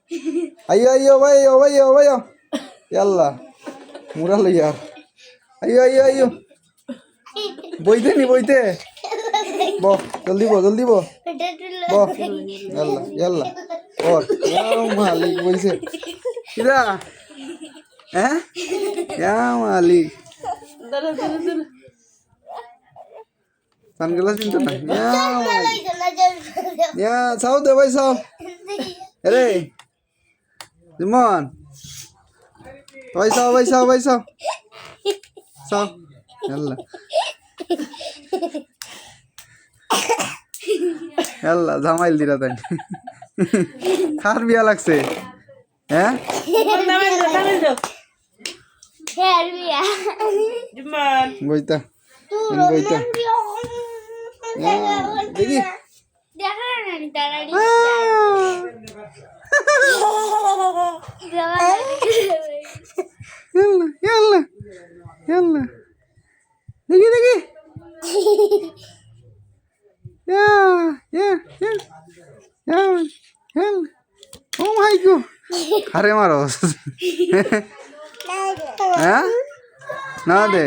Ayo ayo ayo ayo ayo. Yalla. Murah lo यार. Ayo ayo ayo. Boite नी boite. Bo, जल्दी बो. Bo. Yalla yalla. और या मालिक बोइसे. किदा? हैं? या मालिक. দাঁড়া দাঁড়া দাঁড়া Sunglass itu nah. Ya मालिक. Ya, sao deh boy sao. Hei. Simon. Boy sao. Sao? Yalla. Yalla, Jamail দিরা তাই। কার বিয়া লাগছে? হ্যাঁ? নামেন দাও Her biya. জুমান বইতা। বইতা। দেখি। দেখা না দাঁড়াড়ি Yalla. দেখি। Yalla. Oh my god. Hare maros. হ্যাঁ? না দে।